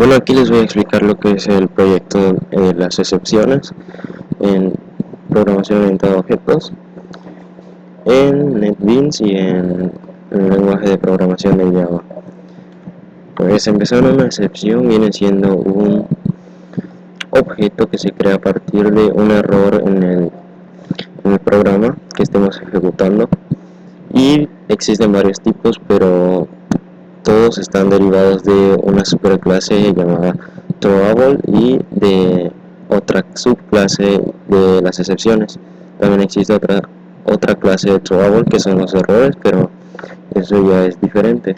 Bueno, aquí les voy a explicar lo que es el proyecto de las excepciones en programación orientada a objetos, en NetBeans y en el lenguaje de programación de Java. Pues empezando, una excepción viene siendo un objeto que se crea a partir de un error en el programa que estemos ejecutando, y existen varios tipos, pero todos están derivados de una superclase llamada throwable y de otra subclase de las excepciones. También existe otra clase de throwable que son los errores, pero eso ya es diferente.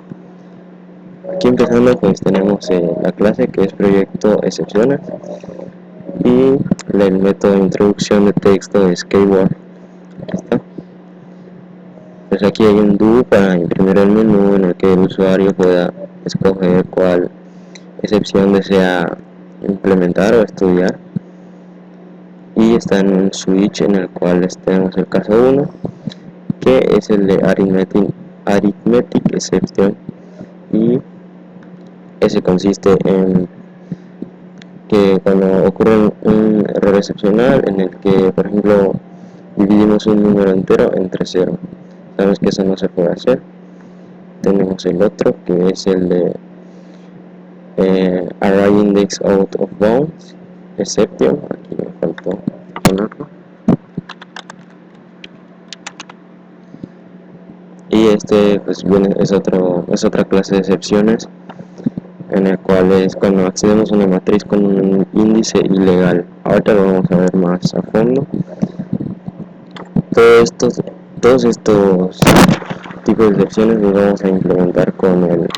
Aquí empezando, pues tenemos la clase que es proyecto excepciones, y el método de introducción de texto es keyword. ¿Está? Pues aquí hay un do para imprimir el menú en el que el usuario pueda escoger cuál excepción desea implementar o estudiar, y está en un switch en el cual tenemos el caso 1, que es el de arithmetic exception, y ese consiste en que cuando ocurre un error excepcional en el que, por ejemplo, dividimos un número entero entre 0, sabemos que eso no se puede hacer. Tenemos el otro que es el de array index out of bounds exception, aquí me faltó ponerlo, y este pues viene, es otra clase de excepciones en el cual es cuando accedemos a una matriz con un índice ilegal. Ahorita lo vamos a ver más a fondo. Todos estos tipos de excepciones los vamos a implementar con el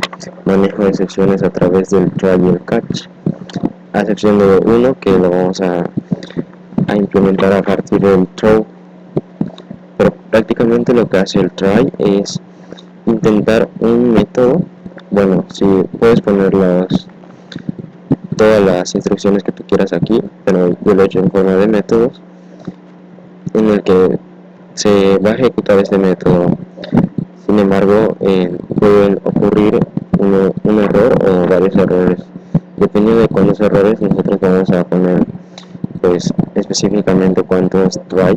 manejo de excepciones a través del try y el catch, a excepción de uno que lo vamos a implementar a partir del throw. Pero prácticamente lo que hace el try es intentar un método. Bueno, si puedes poner todas las instrucciones que tú quieras aquí, pero yo lo he hecho en forma de métodos, en el que se va a ejecutar este método. Sin embargo, pueden ocurrir un error o varios errores. Dependiendo de cuántos errores, nosotros vamos a poner pues específicamente cuántos try,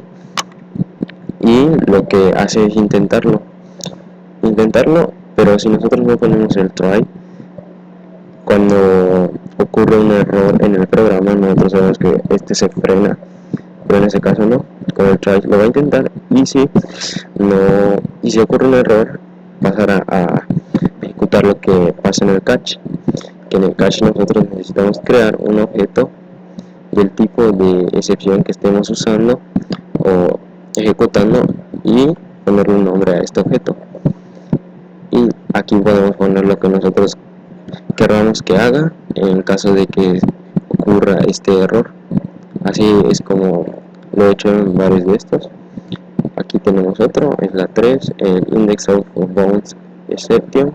y lo que hace es intentarlo, pero si nosotros no ponemos el try, cuando ocurre un error en el programa, nosotros sabemos que este se frena, pero en ese caso no. Con el try lo va a intentar, y si ocurre un error, pasará a ejecutar lo que pasa en el catch, que en el catch nosotros necesitamos crear un objeto del tipo de excepción que estemos usando o ejecutando, y ponerle un nombre a este objeto. Y aquí podemos poner lo que nosotros queramos que haga en caso de que ocurra este error. Así es como lo he hecho en varios de estos. Aquí tenemos otro, es la 3, el index of bounds exception.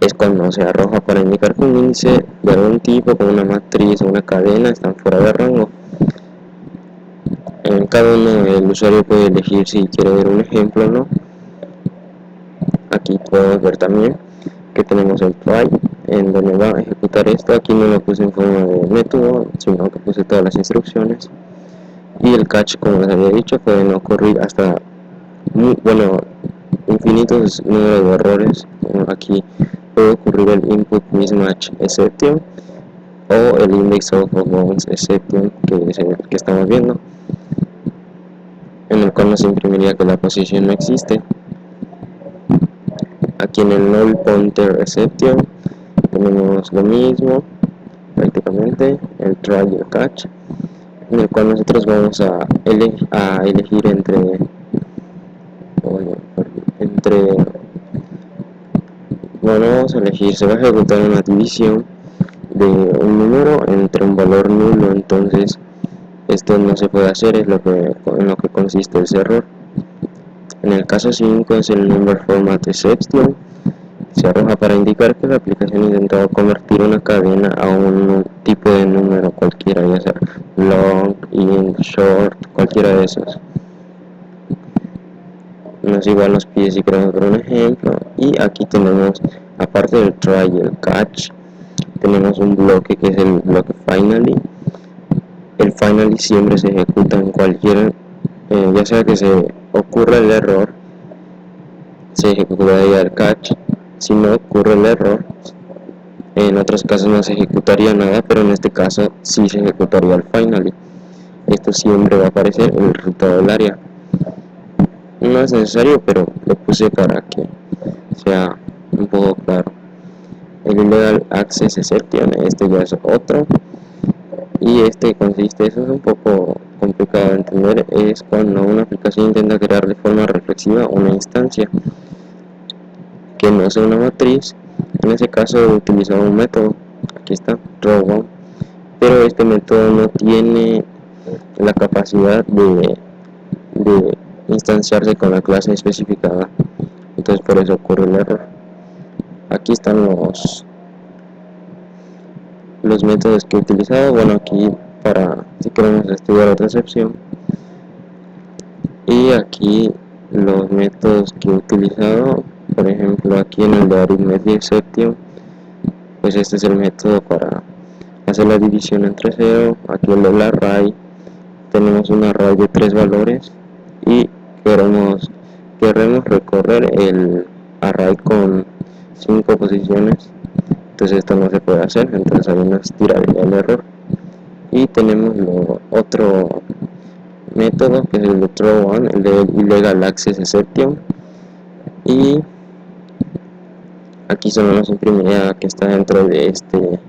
Es cuando se arroja para indicar que un índice de algún tipo, como una matriz o una cadena, están fuera de rango. En cada uno el usuario puede elegir si quiere ver un ejemplo o no. Aquí podemos ver también que tenemos el try, en donde va a ejecutar esto. Aquí no lo puse en forma de método, sino que puse todas las instrucciones. Y el catch, como les había dicho, pueden ocurrir hasta infinitos números de errores. Aquí puede ocurrir el input mismatch exception o el index of bounds exception, que es el que estamos viendo, en el cual nos imprimiría que la posición no existe. Aquí en el null pointer exception tenemos lo mismo, prácticamente el try y el catch, en el cual nosotros vamos a elegir vamos a elegir, se va a ejecutar una división de un número entre un valor nulo. Entonces esto no se puede hacer, en lo que consiste ese error. En el caso 5 es el number format exception. Se arroja para indicar que la aplicación intentaba convertir una cadena a un tipo de número cualquiera, ya sea long, int, short, cualquiera de esos. Nos igual nos pide si queremos ver un ejemplo, y aquí tenemos, aparte del try y el catch, tenemos un bloque que es el bloque finally. El finally siempre se ejecuta en cualquier, ya sea que se ocurra el error, se ejecutaría el catch. Si no ocurre el error, en otros casos no se ejecutaría nada, pero en este caso sí se ejecutaría el finally. Esto siempre va a aparecer en el resultado del área. No es necesario, pero lo puse para que sea un poco claro. El Illegal Access Exception, este ya es otro, y este consiste, eso es un poco complicado de entender, es cuando una aplicación intenta crear de forma reflexiva una instancia que no sea una matriz. En ese caso he utilizado un método, aquí está, Row1, pero este método no tiene la capacidad de instanciarse con la clase especificada, entonces por eso ocurre el error. Aquí están los métodos que he utilizado, bueno, aquí para si queremos estudiar otra excepción, y aquí los métodos que he utilizado, por ejemplo aquí en el de Arithmetic Exception, pues este es el método para hacer la división entre 0, aquí el del array, tenemos un array de 3 valores y queremos recorrer el array con 5 posiciones, entonces esto no se puede hacer, entonces ahí nos tiraría el error. Y tenemos otro método que es el de Throw1, el de Illegal Access Exception, y aquí solo nos imprimiría que está dentro de este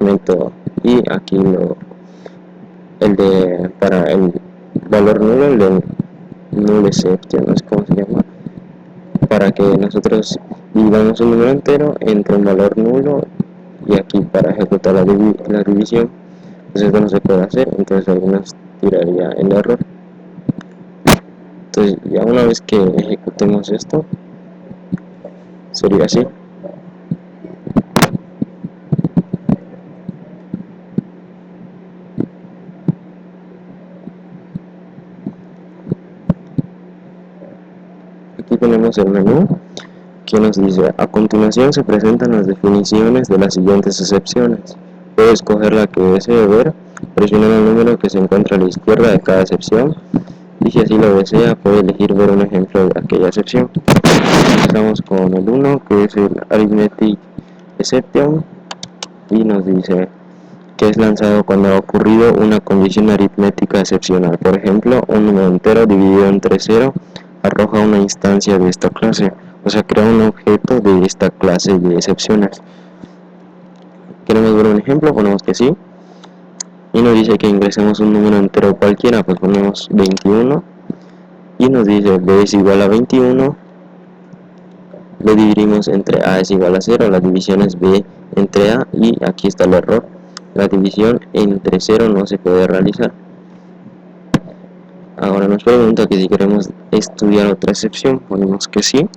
método, y aquí el de para el valor nulo, el de null exception, no sé cómo se llama, para que nosotros dividamos un número entero entre un valor nulo, y aquí para ejecutar la división, pues esto no se puede hacer, entonces ahí nos tiraría el error. Entonces ya una vez que ejecutemos esto, sería así. Aquí tenemos el menú que nos dice: a continuación se presentan las definiciones de las siguientes excepciones. Puede escoger la que desee ver presionando el número que se encuentra a la izquierda de cada excepción, y si así lo desea puede elegir ver un ejemplo de aquella excepción. Empezamos con el 1, que es el Arithmetic Exception, y nos dice que es lanzado cuando ha ocurrido una condición aritmética excepcional. Por ejemplo, un número entero dividido entre 0 arroja una instancia de esta clase, o sea, crea un objeto de esta clase de excepciones. ¿Queremos ver un ejemplo? Ponemos que sí. Y nos dice que ingresemos un número entero cualquiera, pues ponemos 21. Y nos dice b es igual a 21. Lo dividimos entre a es igual a 0, la división es b entre a, y aquí está el error. La división entre 0 no se puede realizar. Ahora nos pregunta que si queremos estudiar otra excepción, ponemos que sí.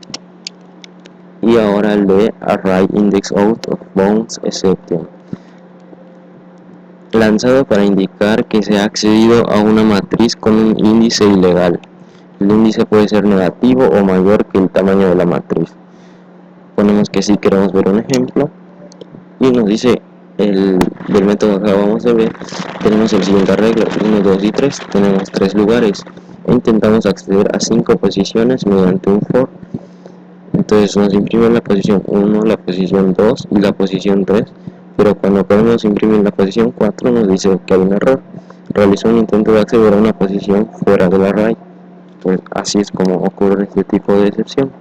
Y ahora el de Array Index Out of Bounds Exception, lanzado para indicar que se ha accedido a una matriz con un índice ilegal. El índice puede ser negativo o mayor que el tamaño de la matriz. Ponemos que sí, queremos ver un ejemplo, y nos dice del método que acabamos de ver, tenemos el siguiente arreglo: 1, 2 y 3, tenemos 3 lugares e intentamos acceder a 5 posiciones mediante un for. Entonces nos imprime la posición 1, la posición 2 y la posición 3, pero cuando queremos imprimir la posición 4 nos dice que hay un error, realizó un intento de acceder a una posición fuera del array. Pues así es como ocurre este tipo de excepción.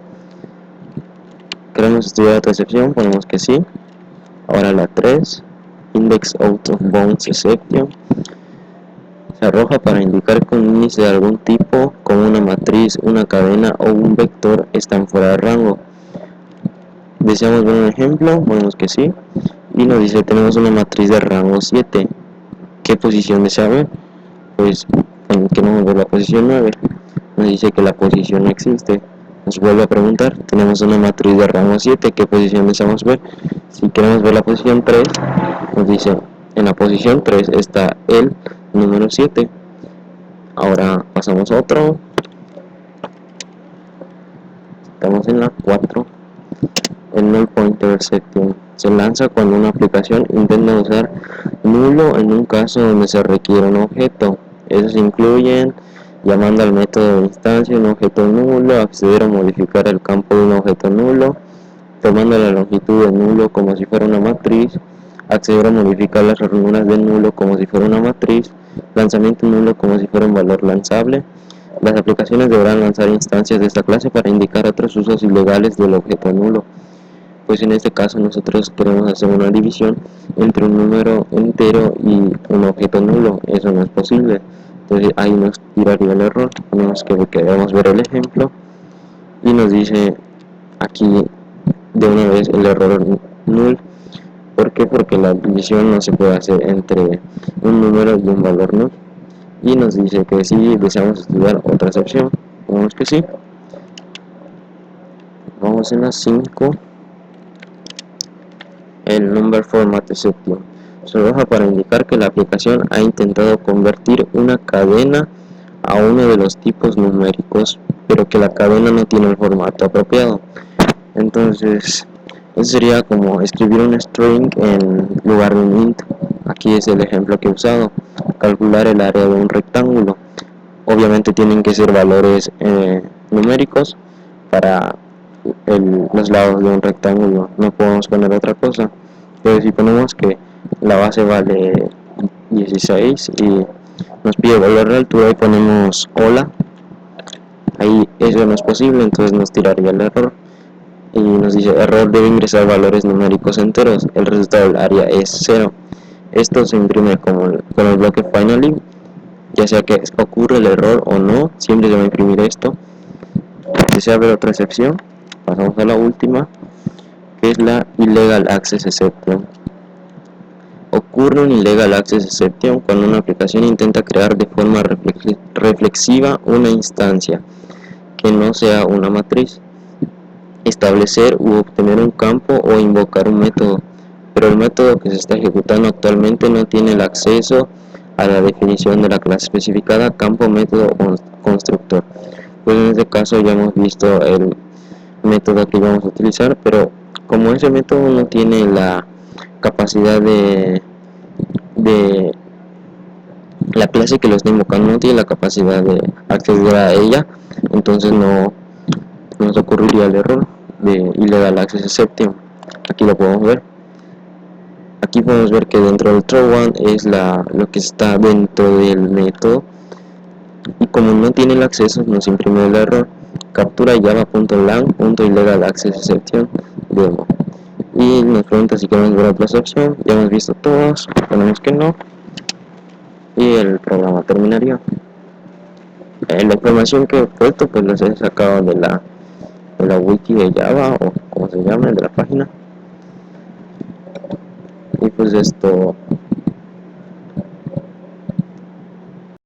Queremos estudiar otra excepción, ponemos que sí. Ahora la 3, Index Out of Bounds Exception, se arroja para indicar que un índice de algún tipo, como una matriz, una cadena o un vector, están fuera de rango. Deseamos ver un ejemplo, ponemos que sí, y nos dice: tenemos una matriz de rango 7, ¿qué posición desea ver? Pues queremos ver la posición 9, nos dice que la posición no existe. Nos vuelve a preguntar: tenemos una matriz de rango 7, ¿qué posición deseamos ver? Si queremos ver la posición 3, nos dice: en la posición 3 está el número 7. Ahora pasamos a otro, estamos en la 4. el null pointer exception. Se lanza cuando una aplicación intenta usar nulo en un caso donde se requiere un objeto. Esos incluyen llamando al método de instancia un objeto nulo, acceder o modificar el campo de un objeto nulo, tomando la longitud de nulo como si fuera una matriz, acceder o modificar las ranuras de nulo como si fuera una matriz, lanzamiento nulo como si fuera un valor lanzable. Las aplicaciones deberán lanzar instancias de esta clase para indicar otros usos ilegales del objeto nulo. Pues en este caso nosotros queremos hacer una división entre un número entero y un objeto nulo. Eso no es posible. Entonces ahí nos tiraría el error. Ponemos que queremos ver el ejemplo y nos dice aquí de una vez el error null. ¿Por qué? Porque la división no se puede hacer entre un número y un valor null. Y nos dice que si deseamos estudiar otra excepción. Ponemos que sí. Vamos en la 5. El number format exception se usa para indicar que la aplicación ha intentado convertir una cadena a uno de los tipos numéricos, pero que la cadena no tiene el formato apropiado. Entonces, eso sería como escribir un string en lugar de un int. Aquí es el ejemplo que he usado. Calcular el área de un rectángulo. Obviamente tienen que ser valores numéricos para los lados de un rectángulo, no podemos poner otra cosa. Pero si ponemos que la base vale 16 y nos pide valor de altura y ponemos hola, ahí eso no es posible, entonces nos tiraría el error y nos dice error, debe ingresar valores numéricos enteros, el resultado del área es 0. Esto se imprime con el bloque finally, ya sea que ocurre el error o no, siempre se va a imprimir esto. Desea ver otra excepción, pasamos a la última, que es la illegal access exception. Ocurre un illegal access exception cuando una aplicación intenta crear de forma reflexiva una instancia que no sea una matriz, establecer u obtener un campo o invocar un método, pero el método que se está ejecutando actualmente no tiene el acceso a la definición de la clase especificada campo, método o constructor. Pues en este caso ya hemos visto el método que vamos a utilizar, pero como ese método no tiene la capacidad de la clase que lo está invocando no tiene la capacidad de acceder a ella, entonces no nos ocurriría el error de illegal access exception. Aquí lo podemos ver. Aquí podemos ver que dentro del throw one es lo que está dentro del método y como no tiene el acceso nos imprime el error. Captura java.lang.illegal access exception demo y nos pregunta si queremos ver otra excepción. Ya hemos visto todos, ponemos que no y el programa terminaría. La información que he puesto pues los he sacado de la wiki de Java o como se llame, de la página. Y pues esto